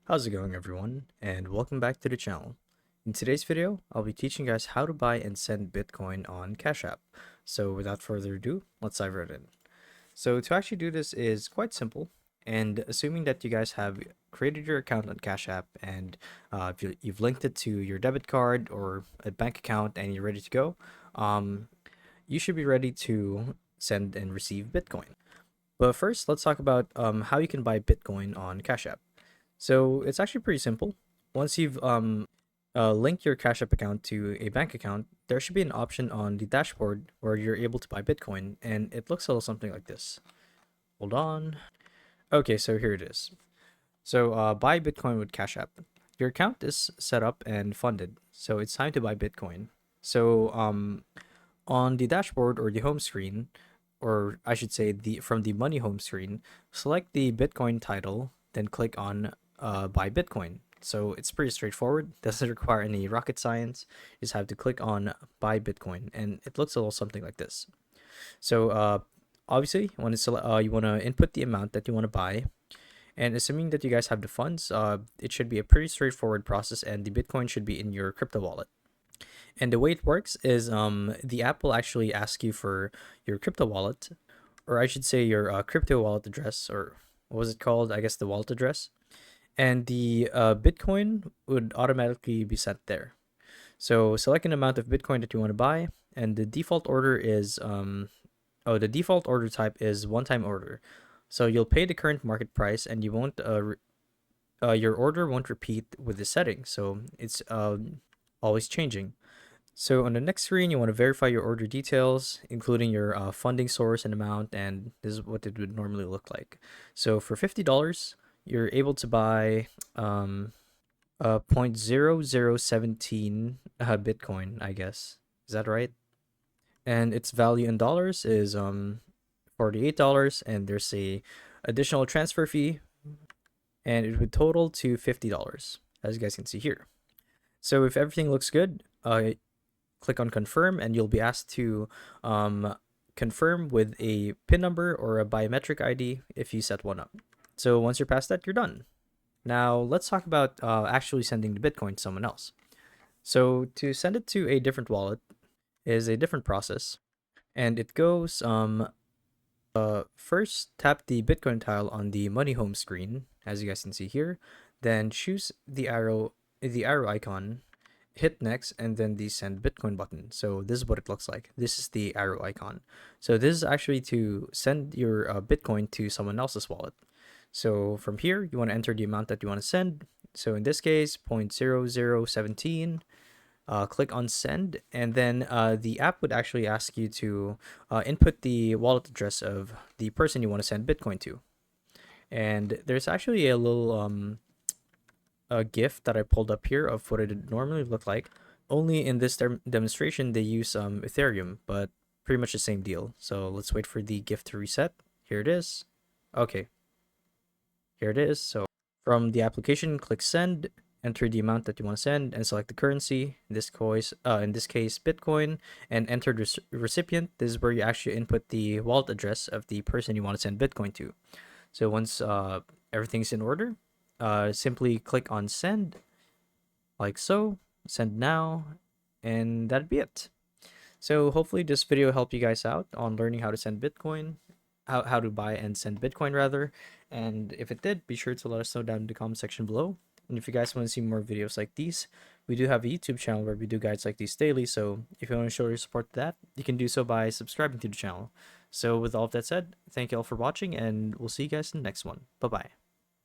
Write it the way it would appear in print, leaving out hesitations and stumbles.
How's it going, everyone, and welcome back to the channel. In today's video, I'll be teaching you guys how to buy and send Bitcoin on Cash App. So without further ado, let's dive right in. So to actually do this is quite simple, and assuming that you guys have created your account on Cash App and if you've linked it to your debit card or a bank account and you're ready to go, um, you should be ready to send and receive Bitcoin. But first, let's talk about how you can buy Bitcoin on Cash App. So it's actually pretty simple. Once you've linked your Cash App account to a bank account, there should be an option on the dashboard where you're able to buy Bitcoin, and it looks a little something like this. Hold on. Okay, so here it is. So buy Bitcoin with Cash App. Your account is set up and funded, so it's time to buy Bitcoin. So on the dashboard or the home screen, or I should say the from the money home screen, select the Bitcoin title, then click on buy Bitcoin. So it's pretty straightforward. Doesn't require any rocket science. You just have to click on buy Bitcoin, and it looks a little something like this. So obviously, you want to input the amount that you want to buy, and assuming that you guys have the funds, it should be a pretty straightforward process, and the Bitcoin should be in your crypto wallet. And the way it works is the app will actually ask you for your crypto wallet, or I should say your crypto wallet address, or what was it called? I guess the wallet address. And the Bitcoin would automatically be sent there. So select an amount of Bitcoin that you want to buy, and the default order is the default order type is one-time order. So you'll pay the current market price, and you won't your order won't repeat with the setting. So it's always changing. So on the next screen, you want to verify your order details, including your funding source and amount, and this is what it would normally look like. So for $50, you're able to buy 0.0017 Bitcoin, I guess. Is that right? And its value in dollars is $48, and there's a additional transfer fee, and it would total to $50, as you guys can see here. So if everything looks good, click on confirm, and you'll be asked to confirm with a PIN number or a biometric ID if you set one up. So once you're past that, you're done. Now let's talk about actually sending the Bitcoin to someone else. So to send it to a different wallet is a different process, and it goes first tap the Bitcoin tile on the money home screen, as you guys can see here, then choose the arrow icon, hit next, and then the send Bitcoin button. So this is what it looks like. This is the arrow icon. So this is actually to send your Bitcoin to someone else's wallet. So from here, you want to enter the amount that you want to send. So in this case, 0.0017. Click on send, and then the app would actually ask you to input the wallet address of the person you want to send Bitcoin to. And there's actually a little a GIF that I pulled up here of what it would normally look like. Only in this demonstration, they use Ethereum, but pretty much the same deal. So let's wait for the GIF to reset. Here it is. Okay, here it is. So from the application, click send, enter the amount that you want to send, and select the currency. In this case, Bitcoin, and enter the recipient. This is where you actually input the wallet address of the person you want to send Bitcoin to. So once everything's in order, simply click on send, like so, send now, and that'd be it. So hopefully this video helped you guys out on learning how to send Bitcoin, how to buy and send Bitcoin rather. And if it did, be sure to let us know down in the comment section below. And if you guys want to see more videos like these, we do have a YouTube channel where we do guides like these daily. So if you want to show your support to that, you can do so by subscribing to the channel. So with all of that said, thank you all for watching, and we'll see you guys in the next one. Bye bye.